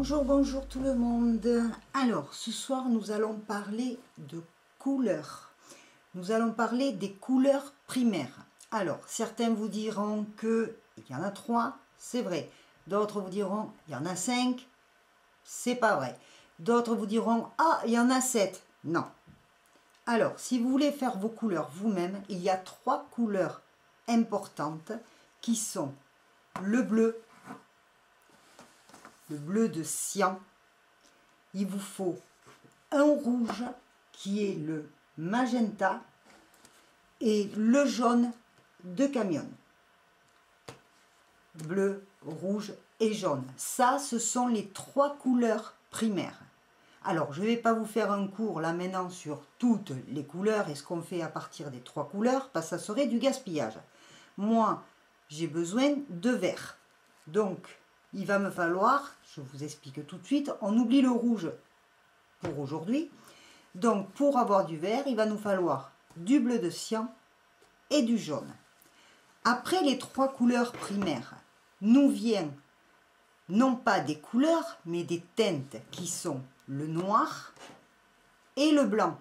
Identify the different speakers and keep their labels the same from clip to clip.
Speaker 1: Bonjour tout le monde. Alors, ce soir, nous allons parler de couleurs. Nous allons parler des couleurs primaires. Alors, certains vous diront qu'il y en a 3, c'est vrai. D'autres vous diront il y en a 5, c'est pas vrai. D'autres vous diront ah, il y en a 7. Non. Alors, si vous voulez faire vos couleurs vous-même, il y a 3 couleurs importantes qui sont le bleu de cyan. Il vous faut un rouge qui est le magenta et le jaune de camion. Bleu, rouge et jaune. Ça, ce sont les 3 couleurs primaires. Alors, je ne vais pas vous faire un cours là maintenant sur toutes les couleurs et ce qu'on fait à partir des 3 couleurs, parce que ça serait du gaspillage. Moi, j'ai besoin de vert. Donc, il va me falloir, je vous explique tout de suite, on oublie le rouge pour aujourd'hui. Donc, pour avoir du vert, il va nous falloir du bleu de cyan et du jaune. Après les 3 couleurs primaires, nous vient non pas des couleurs, mais des teintes qui sont le noir et le blanc.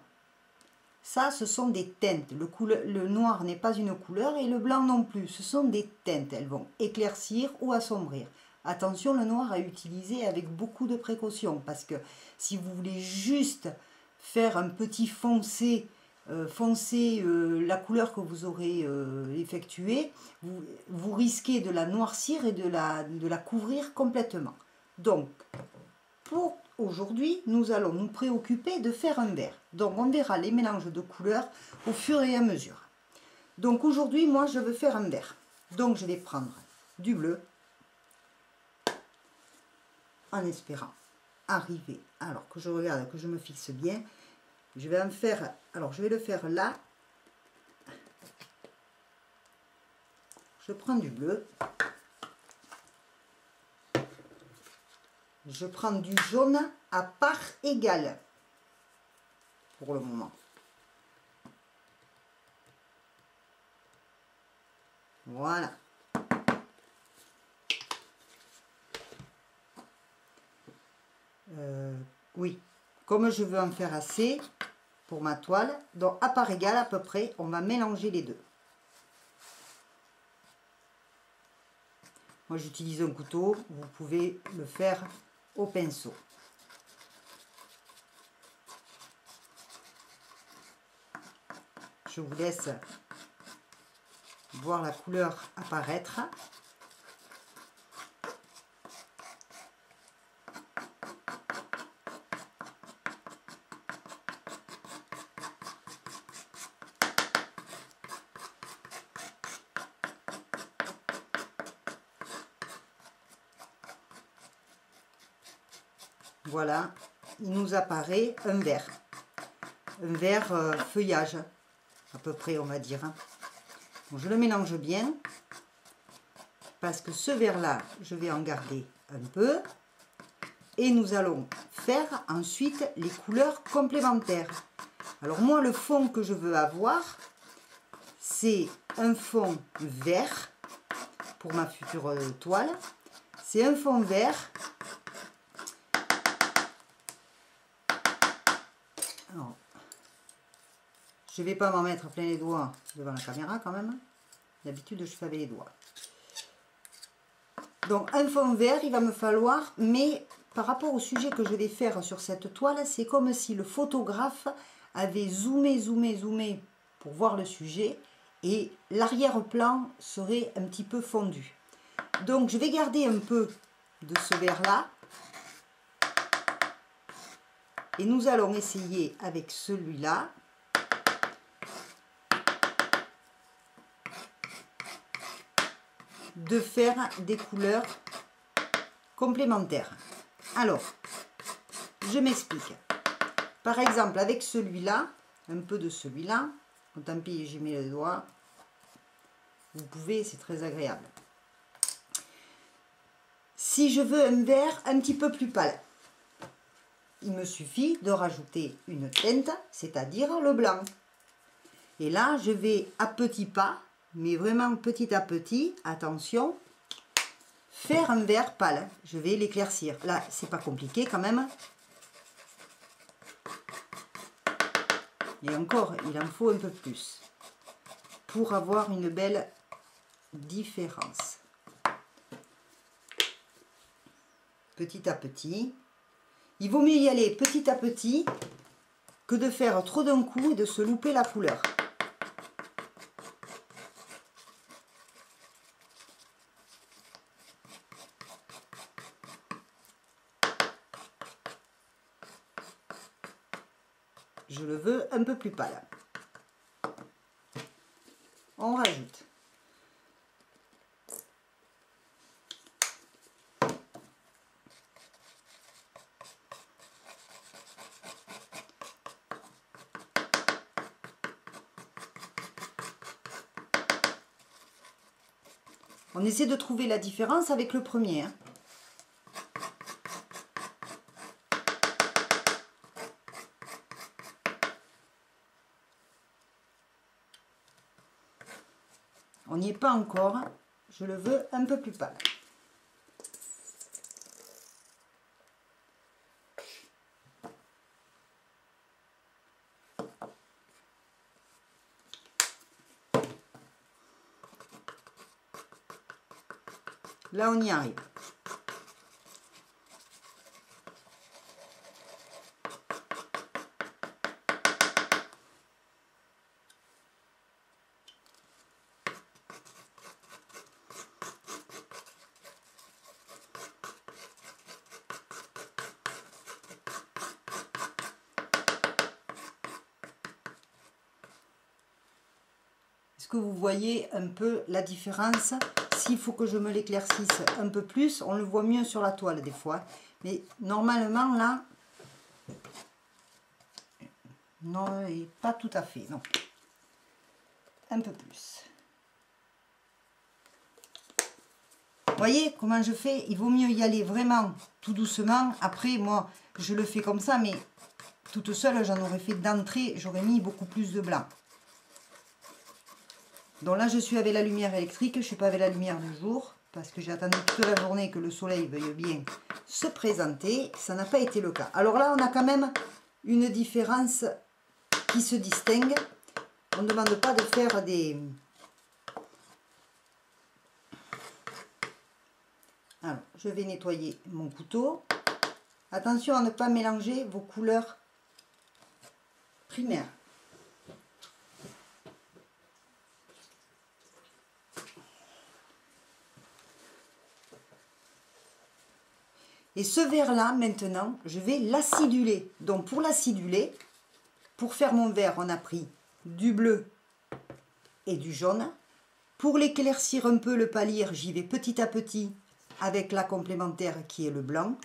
Speaker 1: Ça, ce sont des teintes. Le noir n'est pas une couleur et le blanc non plus. Ce sont des teintes. Elles vont éclaircir ou assombrir. Attention, le noir à utiliser avec beaucoup de précaution parce que si vous voulez juste faire un petit foncé, la couleur que vous aurez effectuée, vous risquez de la noircir et de la couvrir complètement. Donc, pour aujourd'hui, nous allons nous préoccuper de faire un vert. Donc, on verra les mélanges de couleurs au fur et à mesure. Donc, aujourd'hui, moi, je veux faire un vert. Donc, je vais prendre du bleu en espérant arriver. Alors, que je regarde, que je me fixe bien. Je vais en faire... Alors, je vais le faire là. Je prends du bleu. Je prends du jaune à part égale pour le moment. Voilà. Oui, comme je veux en faire assez pour ma toile, donc à part égale à peu près, on va mélanger les deux. Moi j'utilise un couteau, vous pouvez le faire au pinceau. Je vous laisse voir la couleur apparaître. Voilà, il nous apparaît un vert feuillage, à peu près on va dire. Bon, je le mélange bien, parce que ce vert-là, je vais en garder un peu. Et nous allons faire ensuite les couleurs complémentaires. Alors moi, le fond que je veux avoir, c'est un fond vert, pour ma future toile. C'est un fond vert. Alors, je ne vais pas m'en mettre plein les doigts devant la caméra quand même. D'habitude, je fais avec les doigts. Donc, un fond vert, il va me falloir, mais par rapport au sujet que je vais faire sur cette toile, c'est comme si le photographe avait zoomé pour voir le sujet et l'arrière-plan serait un petit peu fondu. Donc, je vais garder un peu de ce vert-là. Et nous allons essayer avec celui-là de faire des couleurs complémentaires. Alors, je m'explique. Par exemple, avec celui-là, un peu de celui-là, tant pis, j'ai mis le doigt. Vous pouvez, c'est très agréable. Si je veux un vert un petit peu plus pâle, il me suffit de rajouter une teinte, c'est-à-dire le blanc. Et là, je vais à petits pas, mais vraiment petit à petit, attention, faire un vert pâle. Je vais l'éclaircir. Là, c'est pas compliqué quand même. Et encore, il en faut un peu plus pour avoir une belle différence. Petit à petit. Il vaut mieux y aller petit à petit que de faire trop d'un coup et de se louper la couleur. Je le veux un peu plus pâle. On rajoute. On essaie de trouver la différence avec le premier. Hein. On n'y est pas encore. Je le veux un peu plus pâle. Là, on y arrive. Est-ce que vous voyez un peu la différence? S'il faut que je me l'éclaircisse un peu plus, on le voit mieux sur la toile des fois. Mais normalement là, non, et pas tout à fait, non. Un peu plus. Vous voyez comment je fais? Il vaut mieux y aller vraiment tout doucement. Après, moi, je le fais comme ça, mais toute seule, j'en aurais fait d'entrée, j'aurais mis beaucoup plus de blanc. Donc là, je suis avec la lumière électrique, je ne suis pas avec la lumière du jour, parce que j'ai attendu toute la journée que le soleil veuille bien se présenter. Ça n'a pas été le cas. Alors là, on a quand même une différence qui se distingue. On ne demande pas de faire des... Alors, je vais nettoyer mon couteau. Attention à ne pas mélanger vos couleurs primaires. Et ce vert-là, maintenant, je vais l'aciduler. Donc, pour l'aciduler, pour faire mon vert, on a pris du bleu et du jaune. Pour l'éclaircir un peu, le pâlir, j'y vais petit à petit avec la complémentaire qui est le blanc.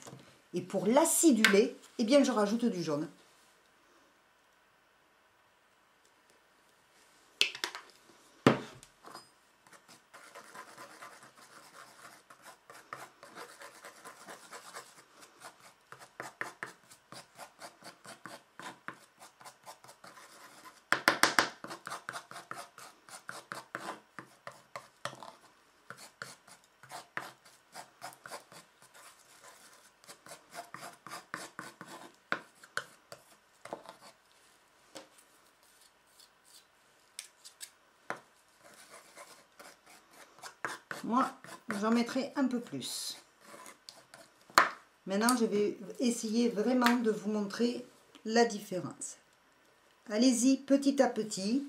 Speaker 1: Et pour l'aciduler, eh bien, je rajoute du jaune. Moi, j'en mettrai un peu plus. Maintenant, je vais essayer vraiment de vous montrer la différence. Allez-y petit à petit.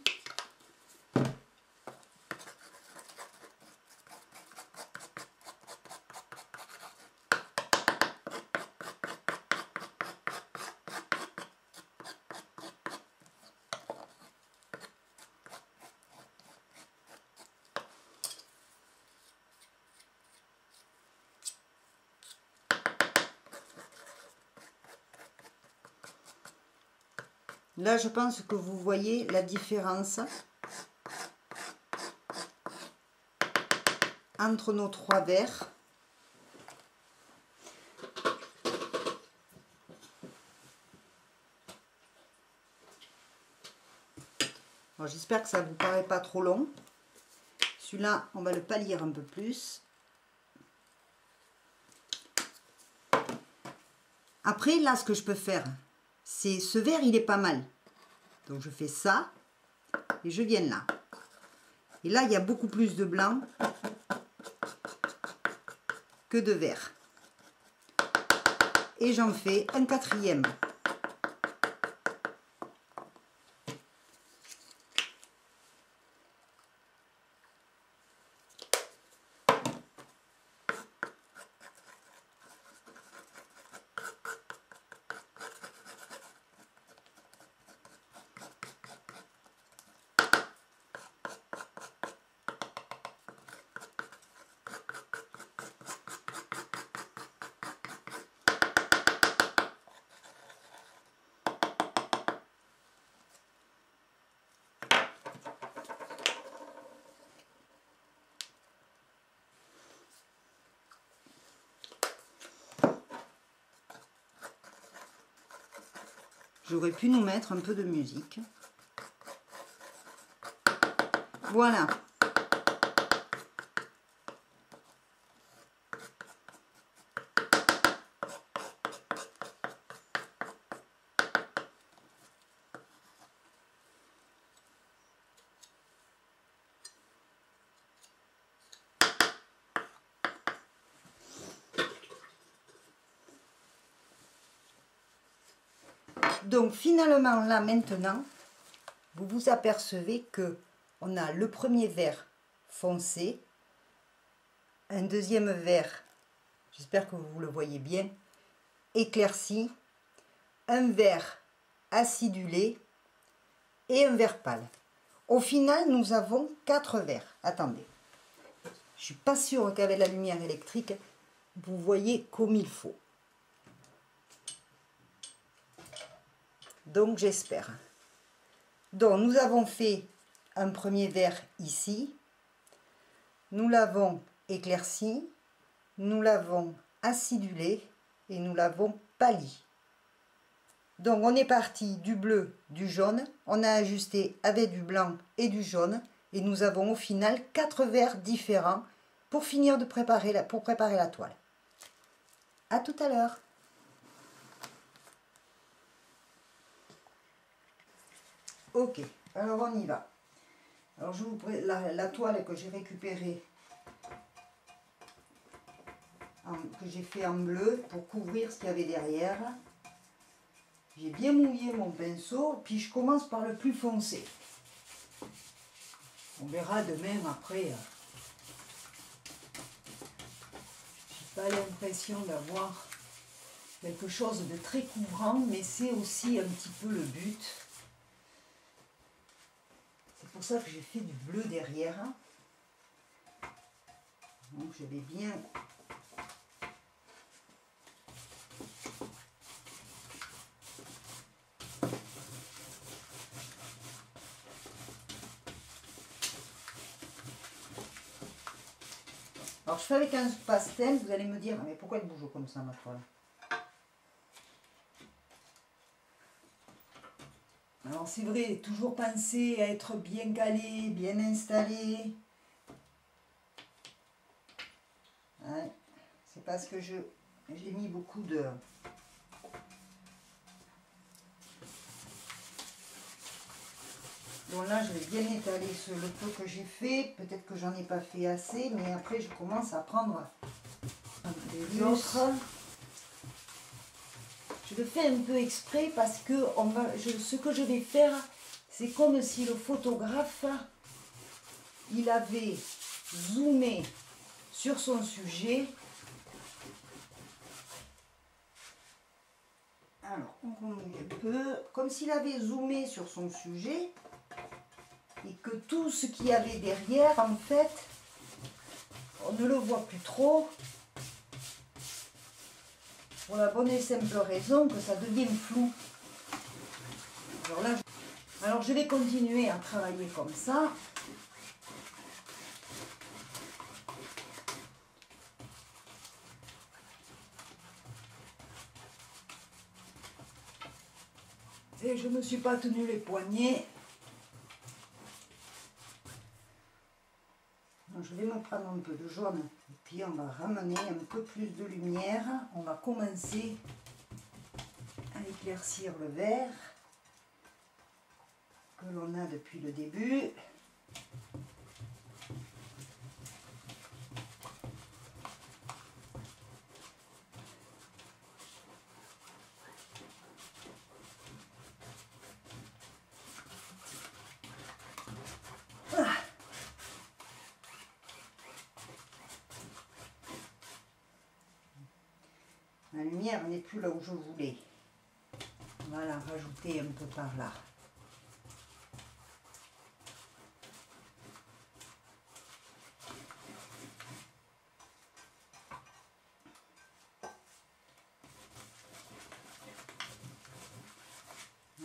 Speaker 1: Là, je pense que vous voyez la différence entre nos trois verres. J'espère que ça ne vous paraît pas trop long. Celui-là, on va le pâlir un peu plus. Après, là, ce que je peux faire, c'est ce vert, il est pas mal. Donc, je fais ça et je viens là. Et là, il y a beaucoup plus de blanc que de vert. Et j'en fais un quatrième. J'aurais pu nous mettre un peu de musique. Voilà. Donc finalement là maintenant, vous vous apercevez que on a le premier vert foncé, un deuxième vert, j'espère que vous le voyez bien, éclairci, un vert acidulé et un vert pâle. Au final, nous avons 4 verts. Attendez, je suis pas sûre qu'avec la lumière électrique, vous voyez comme il faut. Donc j'espère. Donc nous avons fait un premier vert ici, nous l'avons éclairci, nous l'avons acidulé et nous l'avons pâli. Donc on est parti du bleu, du jaune, on a ajusté avec du blanc et du jaune et nous avons au final 4 verts différents pour finir de préparer la toile. À tout à l'heure. Ok, alors on y va. Alors je vous présente la toile que j'ai récupérée, que j'ai fait en bleu pour couvrir ce qu'il y avait derrière. J'ai bien mouillé mon pinceau, puis je commence par le plus foncé. On verra demain après. J'ai pas l'impression d'avoir quelque chose de très couvrant, mais c'est aussi un petit peu le but. C'est pour ça que j'ai fait du bleu derrière. Donc je vais bien... Alors je fais avec un pastel, vous allez me dire, mais pourquoi elle bouge comme ça ma toile? Alors c'est vrai, toujours penser à être bien calé, bien installé. Ouais, c'est parce que j'ai mis beaucoup de... Donc là, je vais bien étaler le peu que j'ai fait. Peut-être que j'en ai pas fait assez, mais après, je commence à prendre les autres. Je le fais un peu exprès parce que ce que je vais faire, c'est comme si le photographe, il avait zoomé sur son sujet. Alors, on remouille un peu, comme s'il avait zoomé sur son sujet. Et que tout ce qu'il y avait derrière, en fait, on ne le voit plus trop. Pour la bonne et simple raison que ça devient flou. Alors là, je vais continuer à travailler comme ça. Et je ne me suis pas tenu les poignets. Je vais me prendre un peu de jaune et puis on va ramener un peu plus de lumière. On va commencer à éclaircir le vert que l'on a depuis le début. La lumière n'est plus là où je voulais. On va la rajouter un peu par là.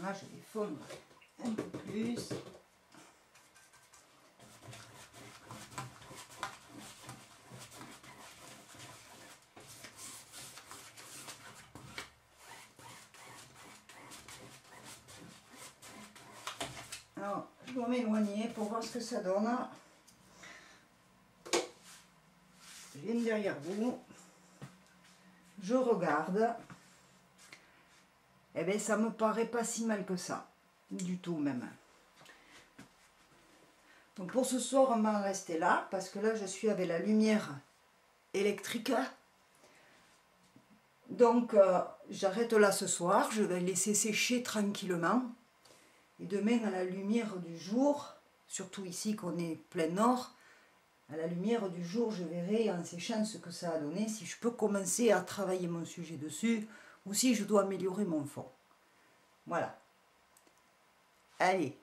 Speaker 1: Là, je vais fondre un peu plus. Alors, je dois m'éloigner pour voir ce que ça donne. Je viens derrière vous. Je regarde. Eh bien, ça me paraît pas si mal que ça. Du tout même. Donc pour ce soir, on va en rester là. Parce que là, je suis avec la lumière électrique. Donc, j'arrête là ce soir. Je vais laisser sécher tranquillement. Et demain, à la lumière du jour, surtout ici qu'on est plein nord, à la lumière du jour, je verrai en séchant ce que ça a donné, si je peux commencer à travailler mon sujet dessus, ou si je dois améliorer mon fond. Voilà. Allez,